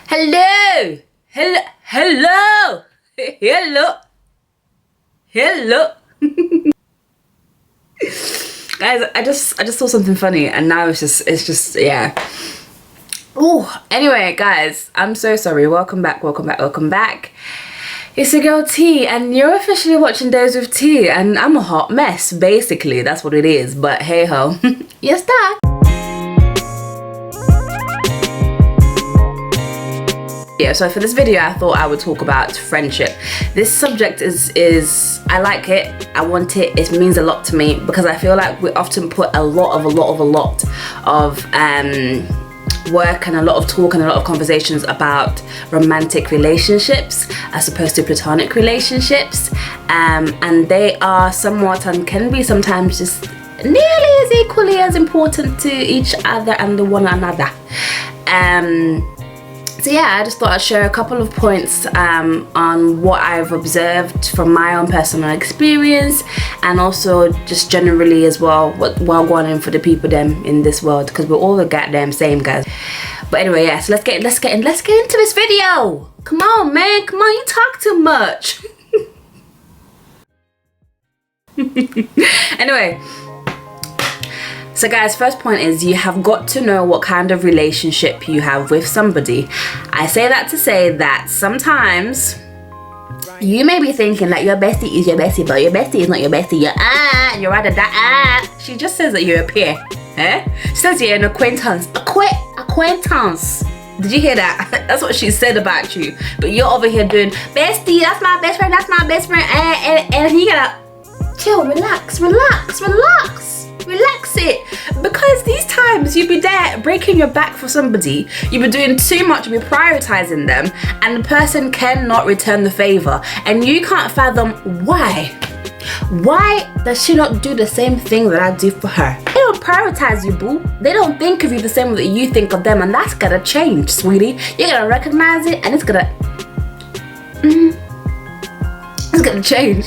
Hello, hello, guys. I just saw something funny, and now it's just yeah. Oh, anyway, guys, I'm so sorry. Welcome back. It's your girl T, and you're officially watching Days with T, and I'm a hot mess. Basically, that's what it is. But hey ho, yes, that. Yeah, so for this video I thought I would talk about friendship. This subject is I like it, I want it, it means a lot to me, because I feel like we often put a lot of work and a lot of talk and a lot of conversations about romantic relationships as opposed to platonic relationships, and they are somewhat and can be sometimes just nearly as equally as important to each other and the one another. So yeah, I just thought I'd share a couple of points on what I've observed from my own personal experience, and also just generally as well what going on for the people them in this world, because we're all the goddamn same, guys. But anyway, yeah, so let's get into this video. Come on, man, come on, you talk too much. Anyway. So guys, first point is you have got to know what kind of relationship you have with somebody. I say that to say that sometimes you may be thinking that your bestie is your bestie, but your bestie is not your bestie. You're rather that She just says that you're a peer. She says you're an acquaintance. Acquaintance. Did you hear that? That's what she said about you. But you're over here doing bestie, that's my best friend, and you gotta chill, relax it, because these times you be there breaking your back for somebody, you be doing too much, you be prioritizing them, and the person cannot return the favor, and you can't fathom why does she not do the same thing that I do for her. They don't prioritize you, boo. They don't think of you the same way that you think of them, and that's gotta change, sweetie. You're gonna recognize it, and it's gonna change.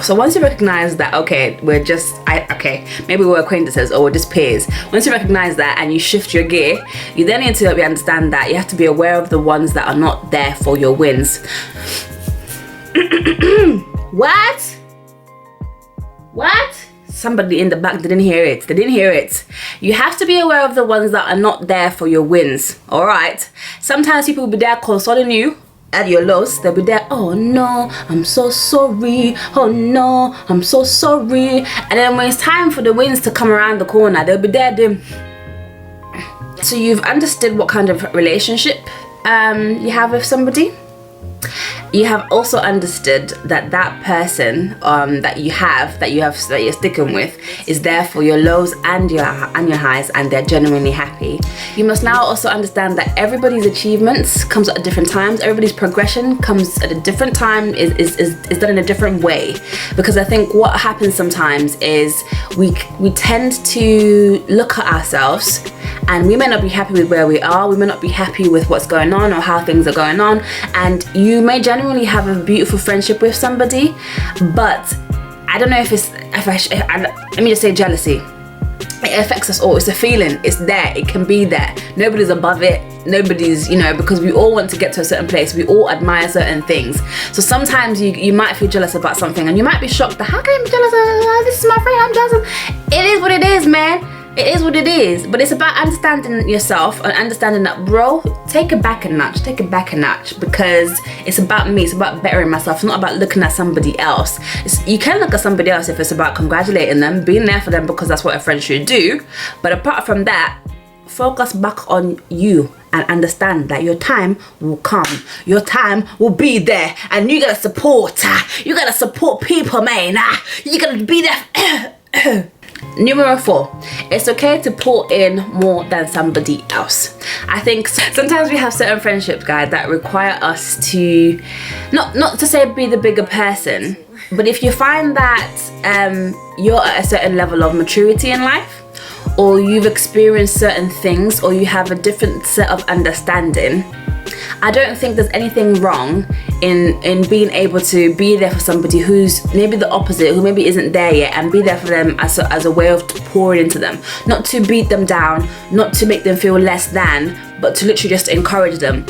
So once you recognize that, okay, maybe we're acquaintances or we're just peers, once you recognize that and you shift your gear, you then need to understand that you have to be aware of the ones that are not there for your wins. What? Somebody in the back didn't hear it. You have to be aware of the ones that are not there for your wins. All right, sometimes people will be there consoling you at your lows. They'll be there, oh no, I'm so sorry, oh no, I'm so sorry, and then when it's time for the wins to come around the corner, they'll be there doing. So you've understood what kind of relationship you have with somebody. You have also understood that that person that you're sticking with is there for your lows and your highs, and they're genuinely happy. You must now also understand that everybody's achievements comes at different times. Everybody's progression comes at a different time, is done in a different way, because I think what happens sometimes is we tend to look at ourselves, and we may not be happy with where we are, we may not be happy with what's going on or how things are going on, and you may genuinely have a beautiful friendship with somebody, but I don't know let me just say jealousy. It affects us all. It's a feeling, it's there, it can be there. Nobody's above it, nobody's, because we all want to get to a certain place, we all admire certain things. So sometimes you might feel jealous about something, and you might be shocked that how can I be jealous? This is my friend, I'm jealous. It is what it is, man. It is what it is. But it's about understanding yourself and understanding that, bro, take it back a notch, because it's about me, it's about bettering myself. It's not about looking at somebody else. You can look at somebody else if it's about congratulating them, being there for them, because that's what a friend should do. But apart from that, focus back on you and understand that your time will come, your time will be there, and you gotta support people, man. You gotta be there. Numero 4, it's okay to pour in more than somebody else. I think sometimes we have certain friendships, guys, that require us to not to say be the bigger person, but if you find that you're at a certain level of maturity in life, or you've experienced certain things, or you have a different set of understanding, I don't think there's anything wrong in being able to be there for somebody who's maybe the opposite, who maybe isn't there yet, and be there for them as a way of pouring into them. Not to beat them down, not to make them feel less than, but to literally just encourage them.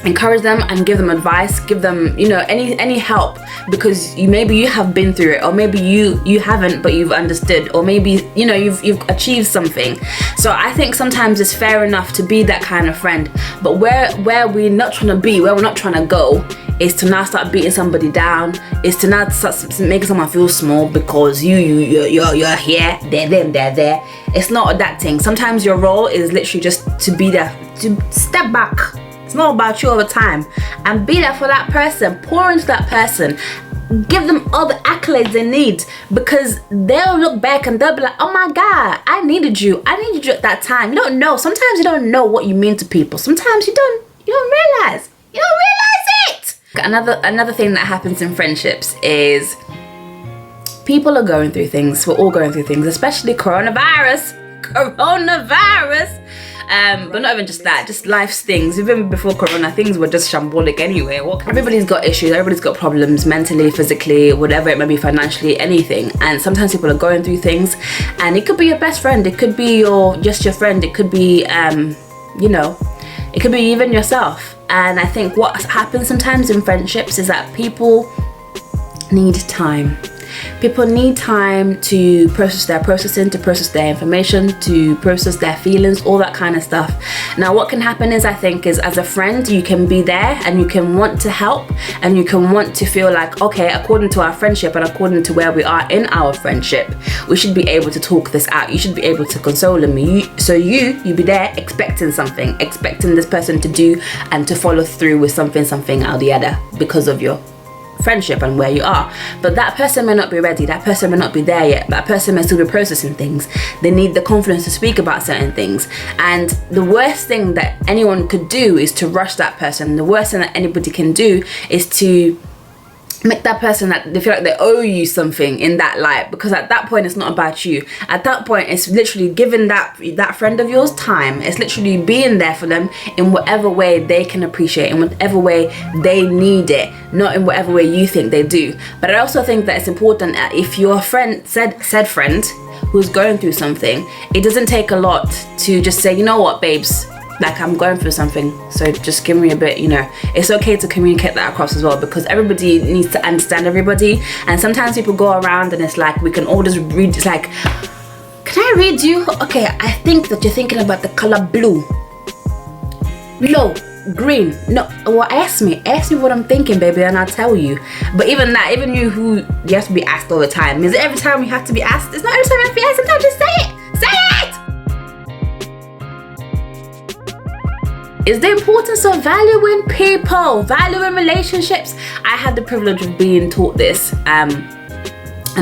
encourage them and give them advice, give them, you know, any help, because maybe you have been through it, or maybe you haven't but you've understood, or maybe, you know, you've achieved something. So I think sometimes it's fair enough to be that kind of friend, but where we're not trying to be, where we're not trying to go, is to now start beating somebody down, is to now start making someone feel small because you're here, they're them, they're there. It's not that thing. Sometimes your role is literally just to be there, to step back. It's not about you all the time, and be there for that person, pour into that person, give them all the accolades they need, because they'll look back and they'll be like, oh my God, I needed you at that time. You don't know. Sometimes you don't know what you mean to people. Sometimes you don't realize it. Another thing that happens in friendships is people are going through things. We're all going through things, especially coronavirus. But not even just that, just life's things. Even before corona, things were just shambolic anyway. Everybody's got issues, everybody's got problems, mentally, physically, whatever it may be, financially, anything. And sometimes people are going through things, and it could be your best friend, it could be just your friend, it could be you know, it could be even yourself. And I think what happens sometimes in friendships is that people need time. People need time to process their processing, to process their information, to process their feelings, all that kind of stuff. Now what can happen is, I think, is as a friend, you can be there and you can want to help, and you can want to feel like, okay, according to our friendship and according to where we are in our friendship, we should be able to talk this out. You should be able to console me. So you be there expecting something, expecting this person to do and to follow through with something or the other, because of your friendship and where you are. But that person may not be ready, that person may not be there yet, that person may still be processing things. They need the confidence to speak about certain things, and the worst thing that anyone could do is to rush that person. The worst thing that anybody can do is to make that person that they feel like they owe you something in that light, because at that point it's not about you. At that point it's literally giving that friend of yours time. It's literally being there for them in whatever way they can appreciate, in whatever way they need it, not in whatever way you think they do. But I also think that it's important that if your friend, said friend who's going through something, it doesn't take a lot to just say, you know what, babes, like, I'm going through something, so just give me a bit, you know. It's okay to communicate that across as well, because everybody needs to understand everybody. And sometimes people go around and it's like, we can all just read, it's like, can I read you? Okay, I think that you're thinking about the color blue. No, green. No, well, ask me what I'm thinking, baby, and I'll tell you. But even that, even you who you have to be asked all the time, is it every time you have to be asked? It's not every time you have to be asked. Sometimes just say it. Say it! Is the importance of valuing people, valuing relationships. I had the privilege of being taught this, and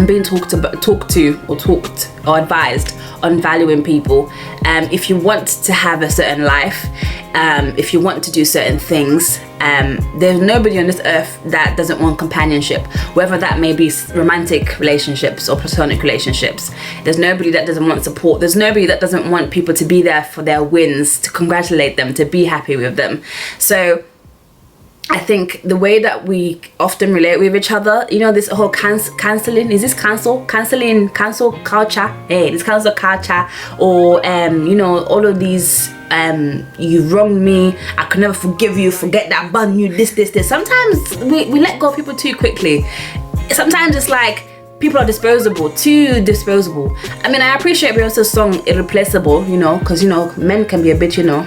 being talked or advised on valuing people. If you want to have a certain life, if you want to do certain things, there's nobody on this earth that doesn't want companionship, whether that may be romantic relationships or platonic relationships. There's nobody that doesn't want support. There's nobody that doesn't want people to be there for their wins, to congratulate them, to be happy with them. So I think the way that we often relate with each other, you know, this whole cancelling, is this cancel culture? Hey, this cancel culture, or you know, all of these you wronged me, I could never forgive you, forget that, bun you, this. Sometimes we let go of people too quickly. Sometimes it's like people are too disposable. I mean, I appreciate Beyonce's song Irreplaceable, you know, because, you know, men can be a bit, you know.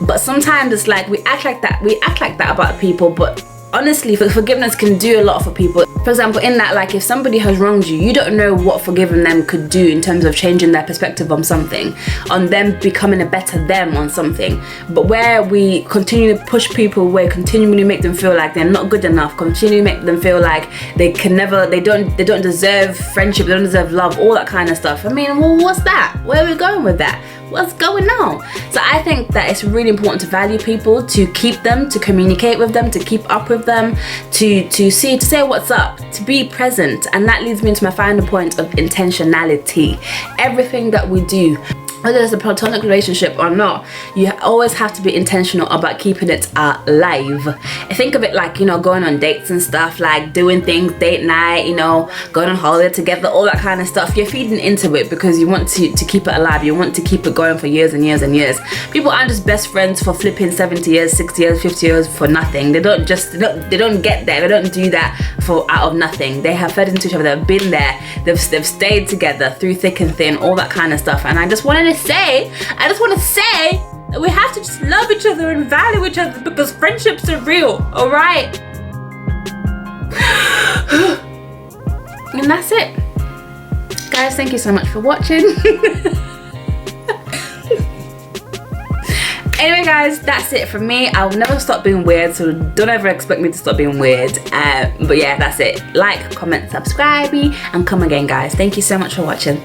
But sometimes it's like we act like that about people, but honestly, forgiveness can do a lot for people. For example, in that, like, if somebody has wronged you, you don't know what forgiving them could do in terms of changing their perspective on something, on them becoming a better them on something. But where we continue to push people away, continually make them feel like they're not good enough, continually make them feel like they don't deserve friendship, they don't deserve love, all that kind of stuff. I mean, well, what's that? Where are we going with that? What's going on? So I think that it's really important to value people, to keep them, to communicate with them, to keep up with them, to say what's up, to be present. And that leads me into my final point of intentionality. Everything that we do, whether it's a platonic relationship or not, you always have to be intentional about keeping it alive. I think of it like, you know, going on dates and stuff, like doing things, date night, you know, going on holiday together, all that kind of stuff. You're feeding into it because you want to keep it alive. You want to keep it going for years and years and years. People aren't just best friends for flipping 70 years, 60 years, 50 years for nothing. They don't get there. They don't do that for out of nothing. They have fed into each other. They've been there. They've stayed together through thick and thin, all that kind of stuff. And I just want to say that we have to just love each other and value each other because friendships are real, all right? And that's it. Guys, thank you so much for watching. Anyway, guys, that's it from me. I will never stop being weird, so don't ever expect me to stop being weird. But yeah, that's it. Like, comment, subscribe, and come again, guys. Thank you so much for watching.